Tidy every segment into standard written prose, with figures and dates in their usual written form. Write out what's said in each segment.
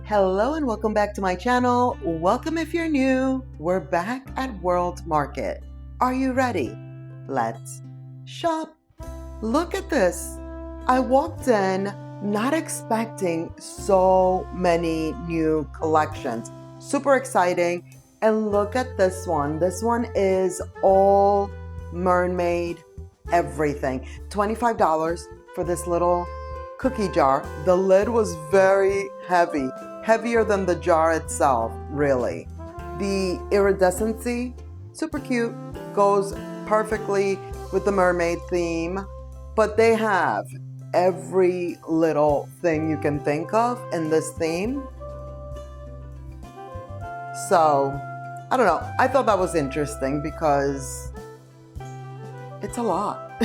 Hello and welcome back to my channel. Welcome if you're new. We're back at World Market. Are you ready? Let's shop. Look at this. I walked in not expecting so many new collections. Super exciting. And look at this one. This one is all Mermaid everything. $25 for this little cookie jar. The lid was very heavy. Heavier than the jar itself, really. The iridescency, super cute, goes perfectly with the mermaid theme, but they have every little thing you can think of in this theme. So, I don't know, I thought that was interesting because it's a lot.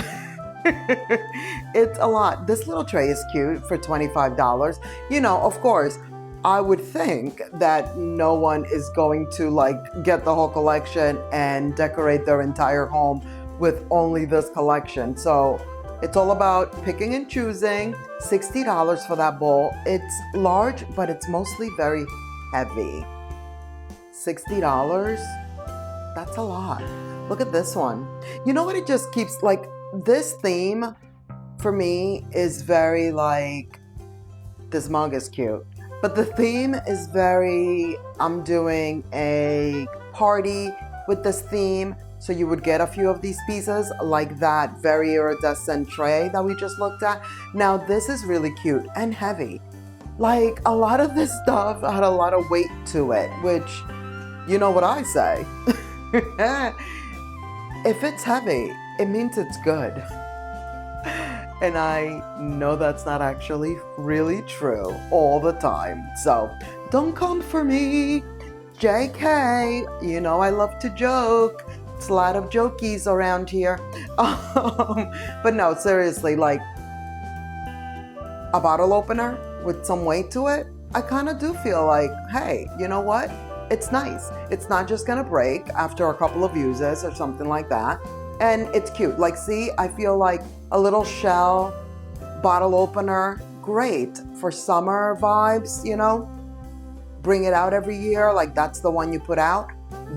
It's a lot. This little tray is cute for $25. You know, of course, I would think that no one is going to get the whole collection and decorate their entire home with only this collection. So it's all about picking and choosing. $60 for that bowl. It's large, but it's mostly very heavy. $60? That's a lot. Look at this one. You know what? It just keeps this theme for me is very this mug is cute. But the theme is very, I'm doing a party with this theme. So you would get a few of these pieces like that very iridescent tray that we just looked at. Now this is really cute and heavy. A lot of this stuff had a lot of weight to it, which you know what I say. If it's heavy, it means it's good. And I know that's not actually really true all the time. So don't come for me. JK, you know I love to joke. It's a lot of jokies around here. But no, seriously, a bottle opener with some weight to it, I kind of do feel hey, you know what? It's nice. It's not just gonna break after a couple of uses or something like that. And it's cute. See, I feel like a little shell bottle opener, great for summer vibes, you know? Bring it out every year, that's the one you put out.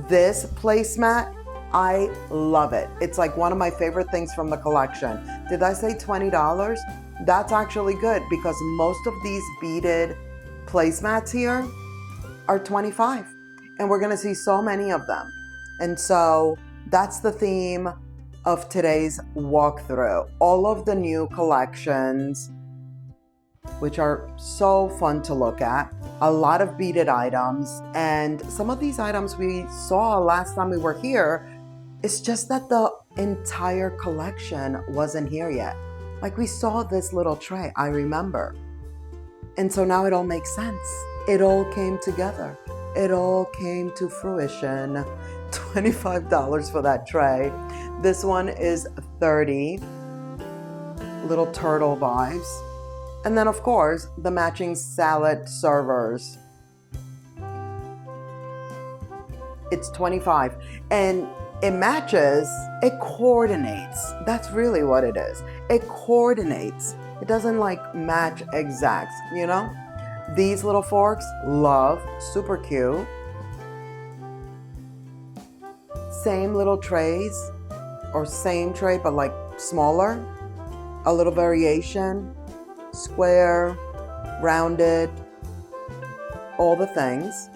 This placemat, I love it. It's one of my favorite things from the collection. Did I say $20? That's actually good because most of these beaded placemats here are $25. And we're gonna see so many of them. And so that's the theme of today's walkthrough. All of the new collections, which are so fun to look at. A lot of beaded items. And some of these items we saw last time we were here, it's just that the entire collection wasn't here yet. We saw this little tray, I remember. And so now it all makes sense. It all came together. It all came to fruition. $25 for that tray. This one is $30. Little turtle vibes. And then, of course, the matching salad servers. It's $25. And it matches, it coordinates. That's really what it is. It coordinates. It doesn't match exacts, you know? These little forks, love, super cute. Same little trays, or same tray, but smaller. A little variation, square, rounded, all the things.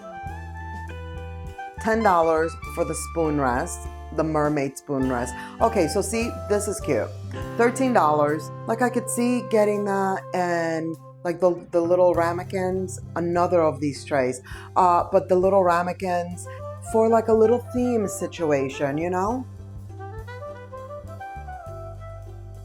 $10 for the spoon rest, the mermaid spoon rest. Okay, so see, this is cute. $13, I could see getting that, and the little ramekins, another of these trays. But the little ramekins for a little theme situation, you know?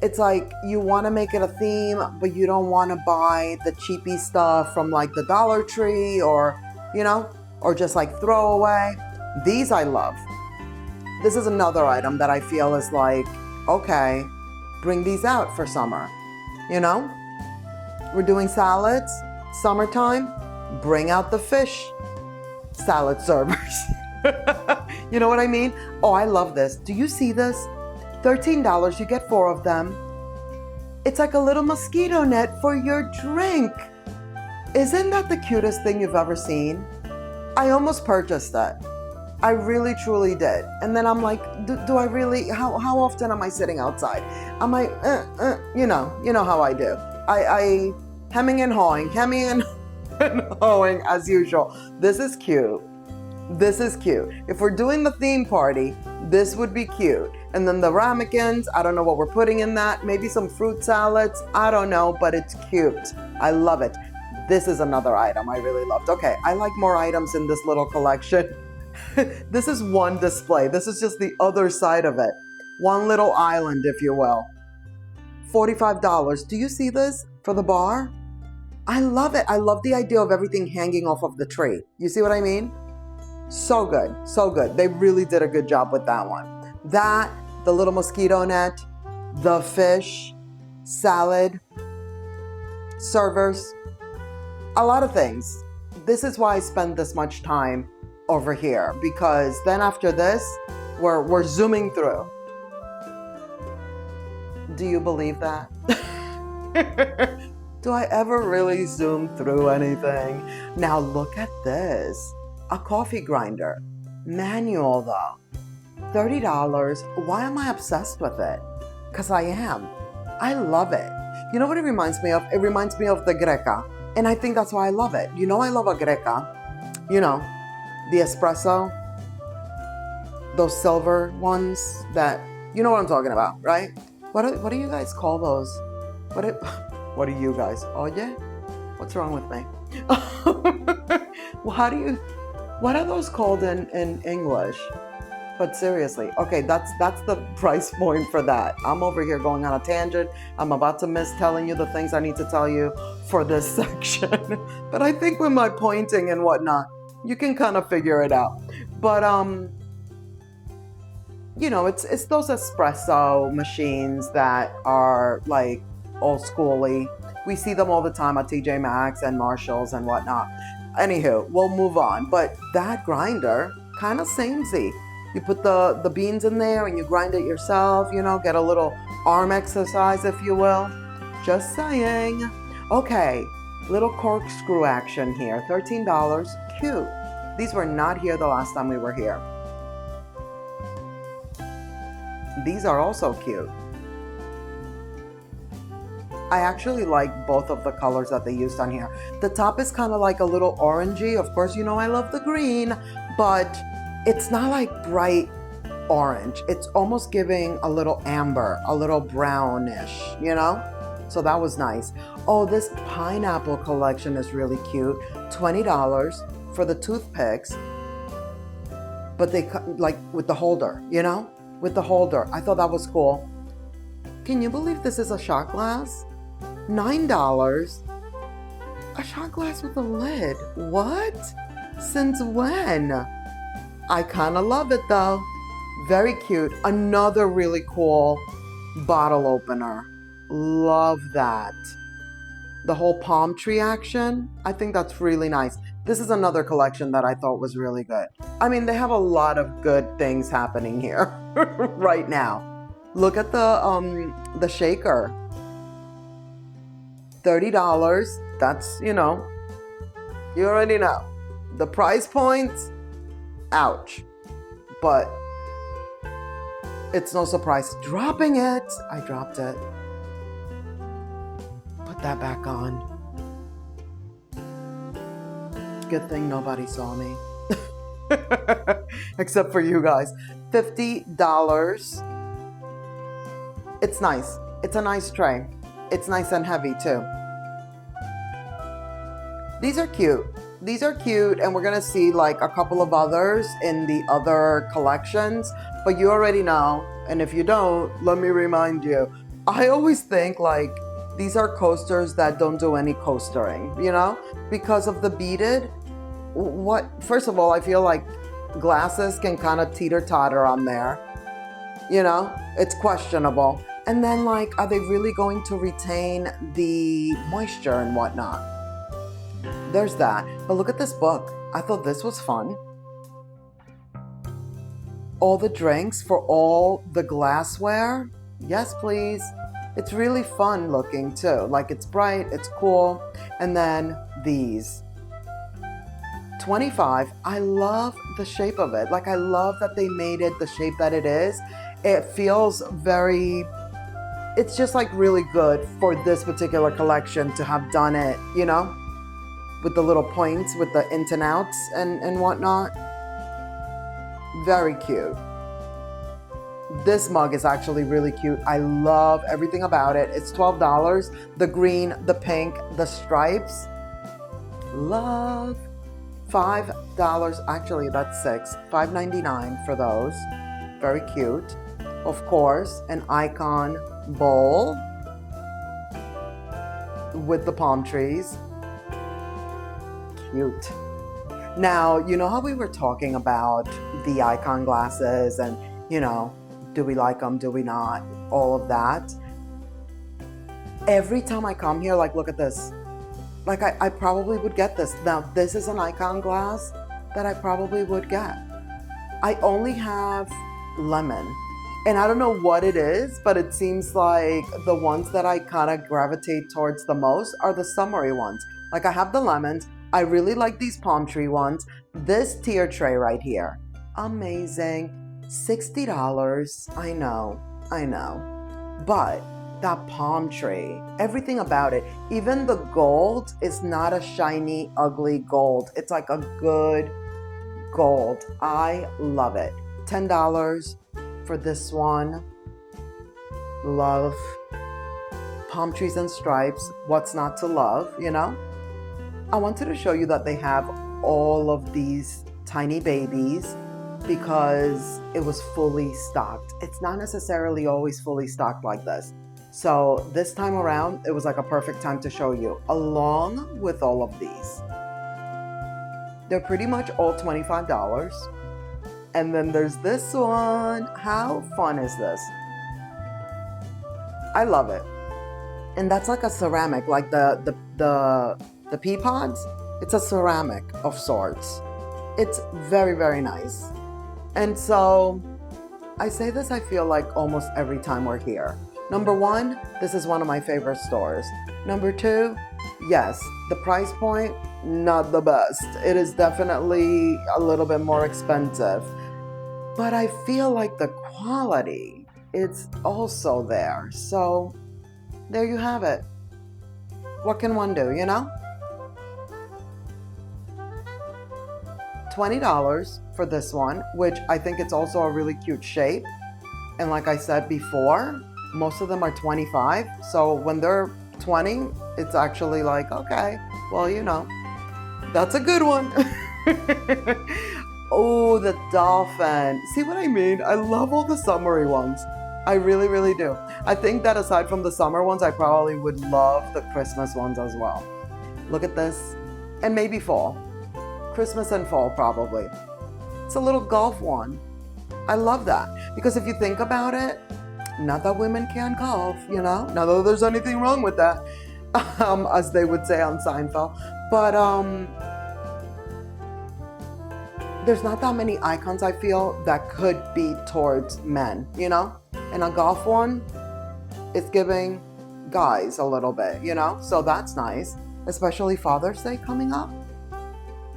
It's you want to make it a theme, but you don't want to buy the cheapy stuff from the Dollar Tree or, you know, or just throwaway. These I love. This is another item that I feel is okay, bring these out for summer, you know? We're doing salads, summertime, bring out the fish salad servers. You know what I mean? Oh, I love this. Do you see this? $13, you get 4 of them. It's like a little mosquito net for your drink. Isn't that the cutest thing you've ever seen? I almost purchased it. I really truly did. And then I'm like, do I really, how often am I sitting outside? Am I, you know how I do. I hemming and hawing and hoeing as usual. This is cute. This is cute. If we're doing the theme party, this would be cute. And then the ramekins, I don't know what we're putting in that. Maybe some fruit salads. I don't know, but it's cute. I love it. This is another item I really loved. Okay, I like more items in this little collection. This is one display. This is just the other side of it. One little island, if you will. $45. Do you see this for the bar? I love it. I love the idea of everything hanging off of the tree. You see what I mean? So good. So good. They really did a good job with that one. That, the little mosquito net, the fish, salad, servers, a lot of things. This is why I spend this much time over here, because then after this, we're zooming through. Do you believe that? Do I ever really zoom through anything? Now look at this. A coffee grinder. Manual though. $30. Why am I obsessed with it? Because I am. I love it. You know what it reminds me of? It reminds me of the Greca. And I think that's why I love it. You know I love a Greca. You know, the espresso. Those silver ones that, you know what I'm talking about, right? What do you guys call those? What do you guys? Oye? What's wrong with me? What are those called in English? But seriously, okay, that's the price point for that. I'm over here going on a tangent. I'm about to miss telling you the things I need to tell you for this section. But I think with my pointing and whatnot, you can kind of figure it out. But you know, it's those espresso machines that are like old schooly. We see them all the time at TJ Maxx and Marshalls and whatnot. Anywho, we'll move on. But that grinder, kind of samey. You put the beans in there and you grind it yourself, you know, get a little arm exercise, if you will. Just saying. Okay, little corkscrew action here. $13. Cute. These were not here the last time we were here. These are also cute. I actually like both of the colors that they used on here. The top is kind of like a little orangey. Of course, you know I love the green, but it's not like bright orange. It's almost giving a little amber, a little brownish, you know? So that was nice. Oh, this pineapple collection is really cute. $20 for the toothpicks, but they like with the holder, you know? With the holder. I thought that was cool. Can you believe this is a shot glass? $9. A shot glass with a lid. What? Since when? I kind of love it though. Very cute. Another really cool bottle opener. Love that. The whole palm tree action. I think that's really nice. This is another collection that I thought was really good. I mean, they have a lot of good things happening here right now. Look at the shaker. $30. That's, you know, you already know. The price points, ouch. But it's no surprise. Dropping it. I dropped it. Put that back on. Good thing nobody saw me. Except for you guys. $50. It's nice. It's a nice tray. It's nice and heavy too. These are cute. These are cute, and we're gonna see like a couple of others in the other collections, but you already know, and if you don't, let me remind you. I always think like these are coasters that don't do any coastering, you know, because of the beaded. First of all, I feel like glasses can kind of teeter-totter on there, you know, it's questionable. And then like, are they really going to retain the moisture and whatnot? There's that. But look at this book. I thought this was fun. All the drinks for all the glassware. Yes, please. It's really fun looking too. Like it's bright, it's cool. And then these. 25. I love the shape of it. Like, I love that they made it the shape that it is. It feels very, it's just like really good for this particular collection to have done it, you know, with the little points, with the ins and outs and whatnot. Very cute. This mug is actually really cute. I love everything about it. It's $12. The green, the pink, the stripes. Love. $5. Actually, that's $6. $5.99 for those. Very cute. Of course, an icon bowl with the palm trees. Cute. Now, you know how we were talking about the icon glasses and, you know, do we like them, do we not, all of that. Every time I come here, like, look at this. Like, I probably would get this. Now, this is an icon glass that I probably would get. I only have lemon. And I don't know what it is, but it seems like the ones that I kind of gravitate towards the most are the summery ones. Like, I have the lemons. I really like these palm tree ones. This tier tray right here. Amazing. $60. I know. But that palm tree, everything about it, even the gold is not a shiny, ugly gold. It's like a good gold. I love it. $10 for this one. Love. Palm trees and stripes. What's not to love, you know? I wanted to show you that they have all of these tiny babies because it was fully stocked. It's not necessarily always fully stocked like this. So this time around, it was like a perfect time to show you, along with all of these. They're pretty much all $25. And then there's this one. How fun is this? I love it. And that's like a ceramic, like the pea pods. It's a ceramic of sorts. It's very, very nice. And so I say this, I feel like almost every time we're here. Number one, this is one of my favorite stores. Number two, yes, the price point, not the best. It is definitely a little bit more expensive. But I feel like the quality, it's also there. So there you have it. What can one do, you know? $20 for this one, which I think it's also a really cute shape. And like I said before, most of them are 25. So when they're 20, it's actually like, okay, well, you know, that's a good one. Oh, the dolphin. See what I mean? I love all the summery ones. I really, really do. I think that aside from the summer ones, I probably would love the Christmas ones as well. Look at this. And maybe fall. Christmas and fall, probably. It's a little golf one. I love that. Because if you think about it, not that women can't golf, you know? Not that there's anything wrong with that, as they would say on Seinfeld. But there's not that many icons, I feel, that could be towards men, you know? And a golf one, it's giving guys a little bit, you know? So that's nice, especially Father's Day coming up.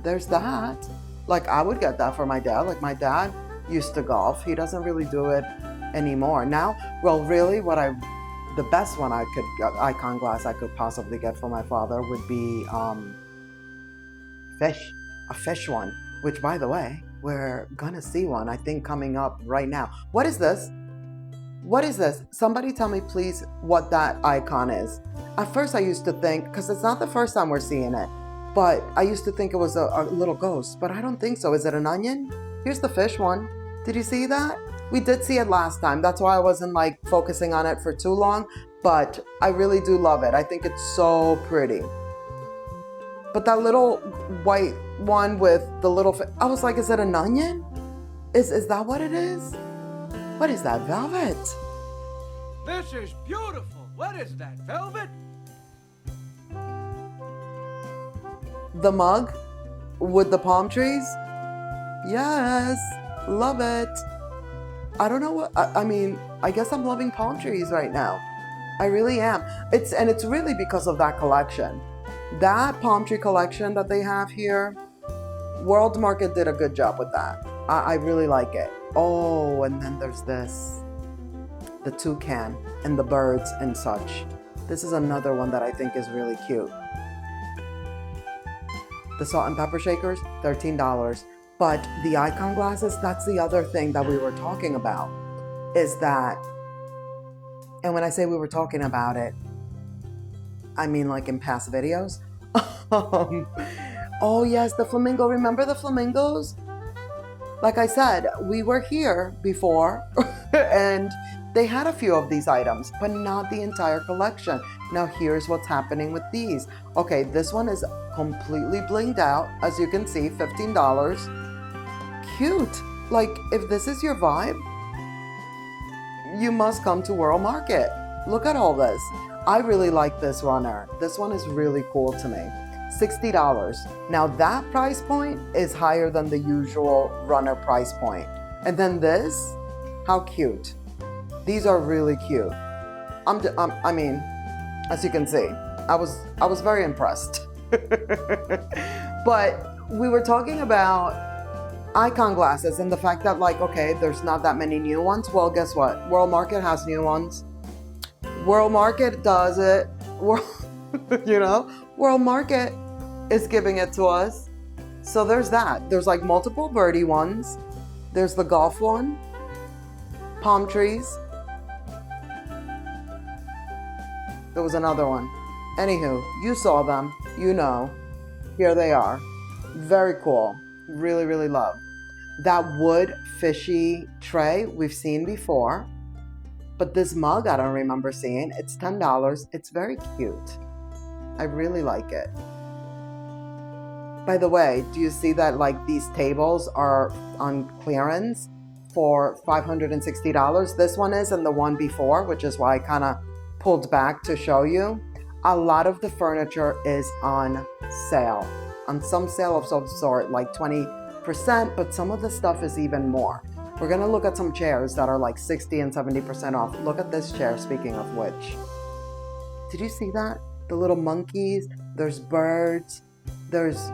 There's that. Like, I would get that for my dad. Like, my dad used to golf. He doesn't really do it anymore. Now, well, really, the best one icon glass I could possibly get for my father would be a fish one, which, by the way, we're gonna see one, I think, coming up right now. What is this? What is this? Somebody tell me, please, what that icon is. At first, I used to think, because it's not the first time we're seeing it, but I used to think it was a little ghost, but I don't think so. Is it an onion? Here's the fish one. Did you see that? We did see it last time. That's why I wasn't like focusing on it for too long, but I really do love it. I think it's so pretty. But that little white one with the little, I was like, is it an onion? Is that what it is? What is that, velvet? This is beautiful. What is that, velvet? The mug with the palm trees? Yes, love it. I don't know what, I mean, I guess I'm loving palm trees right now. I really am. It's really because of that collection. That palm tree collection that they have here, World Market did a good job with that. I really like it. Oh, and then there's this, the toucan and the birds and such. This is another one that I think is really cute. The salt and pepper shakers, $13. But the icon glasses, that's the other thing that we were talking about, is that, and when I say we were talking about it, I mean like in past videos. Oh yes, the flamingo. Remember the flamingos? Like I said, we were here before and they had a few of these items, but not the entire collection. Now here's what's happening with these. Okay, this one is completely blinged out. As you can see, $15. Cute. Like, if this is your vibe, you must come to World Market. Look at all this. I really like this runner. This one is really cool to me. $60. Now that price point is higher than the usual runner price point. And then this, how cute. These are really cute. I mean, as you can see, I was very impressed. But we were talking about icon glasses and the fact that, like, okay, there's not that many new ones. Well, guess what? World Market has new ones. World Market does it. World Market is giving it to us. So there's that. There's like multiple birdie ones. There's the golf one. Palm trees. There was another one. Anywho, you saw them. You know. Here they are. Very cool. Really, really love. That wood fishy tray we've seen before. But this mug I don't remember seeing. It's $10. It's very cute. I really like it. By the way, do you see that like these tables are on clearance for $560? This one is, and the one before, which is why I kind of pulled back to show you. A lot of the furniture is on sale. On some sale of some sort, like 20%, but some of the stuff is even more. We're gonna look at some chairs that are like 60 and 70% off. Look at this chair, speaking of which. Did you see that? The little monkeys, there's birds, there's,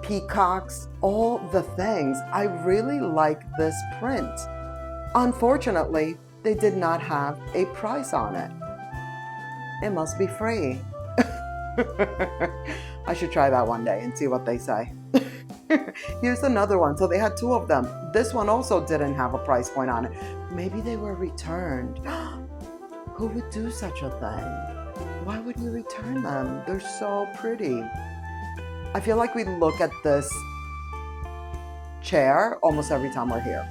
peacocks, all the things. I really like this print. Unfortunately, they did not have a price on it. It must be free. I should try that one day and see what they say. Here's another one. So they had two of them. This one also didn't have a price point on it. Maybe they were returned. Who would do such a thing? Why would you return them? They're so pretty. I feel like we look at this chair almost every time we're here.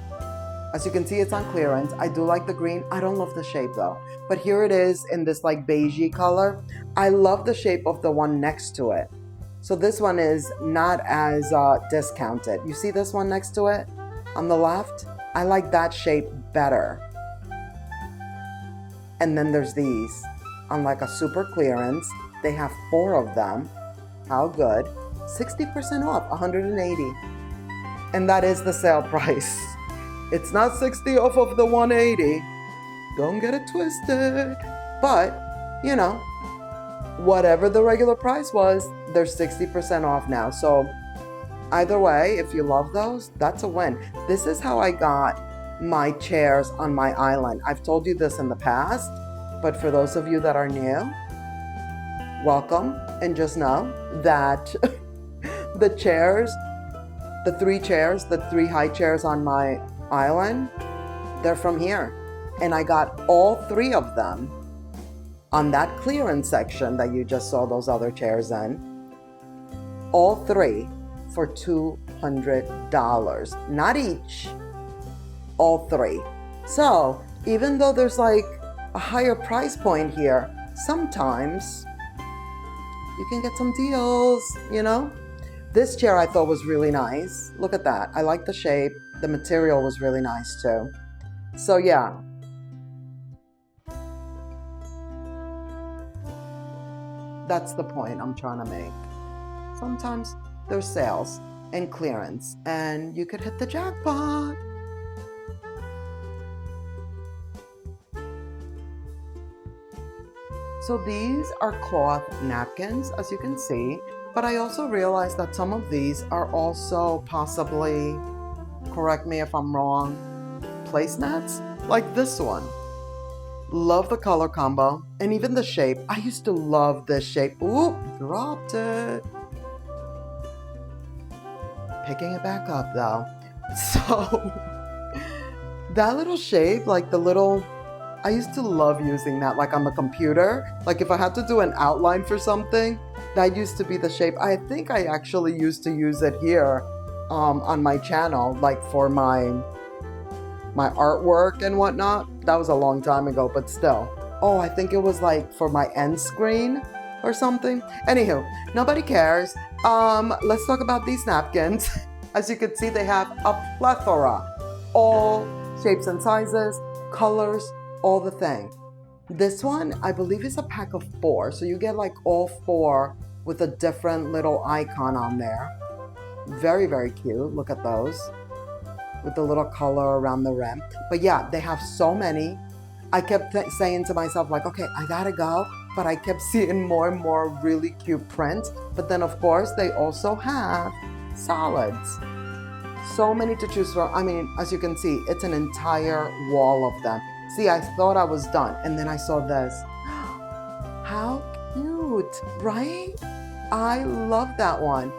As you can see, it's on clearance. I do like the green. I don't love the shape though. But here it is in this like beigey color. I love the shape of the one next to it. So this one is not as discounted. You see this one next to it on the left? I like that shape better. And then there's these on like a super clearance. They have 4 of them. How good. 60% off, $180. And that is the sale price. It's not 60 off of the 180. Don't get it twisted. But, whatever the regular price was, they're 60% off now. So either way, if you love those, that's a win. This is how I got my chairs on my island. I've told you this in the past, but for those of you that are new, welcome. And just know that the chairs, the 3 high chairs on my island, they're from here. And I got all 3 of them on that clearance section that you just saw those other chairs in. All 3 for $200. Not each, all 3. So even though there's like a higher price point here, sometimes you can get some deals, This chair I thought was really nice. Look at that. I like the shape. The material was really nice too. So yeah. That's the point I'm trying to make. Sometimes there's sales and clearance and you could hit the jackpot. So these are cloth napkins, as you can see, but I also realized that some of these are also possibly, correct me if I'm wrong, placemats, like this one. Love the color combo and even the shape. I used to love this shape. Ooh, dropped it. Picking it back up though. So that little shape, like the little, I used to love using that like on the computer. Like if I had to do an outline for something, that used to be the shape. I think I actually used to use it here on my channel, like for my artwork and whatnot. That was a long time ago, but still. Oh, I think it was like for my end screen or something. Anywho, nobody cares. Let's talk about these napkins. As you can see, they have a plethora, all shapes and sizes, colors, all the thing. This one, I believe, is a pack of 4. So you get like all 4 with a different little icon on there. Very, very cute. Look at those. With the little color around the rim. But yeah, they have so many. I kept saying to myself like, okay, I gotta go. But I kept seeing more and more really cute prints. But then of course, they also have solids. So many to choose from. I mean, as you can see, it's an entire wall of them. See, I thought I was done. And then I saw this. How cute, right? I love that one.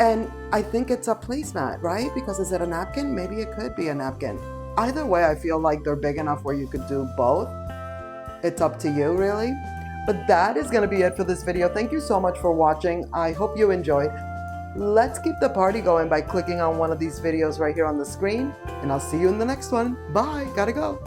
And I think it's a placemat, right? Because is it a napkin? Maybe it could be a napkin. Either way, I feel like they're big enough where you could do both. It's up to you, really. But that is going to be it for this video. Thank you so much for watching. I hope you enjoyed. Let's keep the party going by clicking on one of these videos right here on the screen. And I'll see you in the next one. Bye. Gotta go.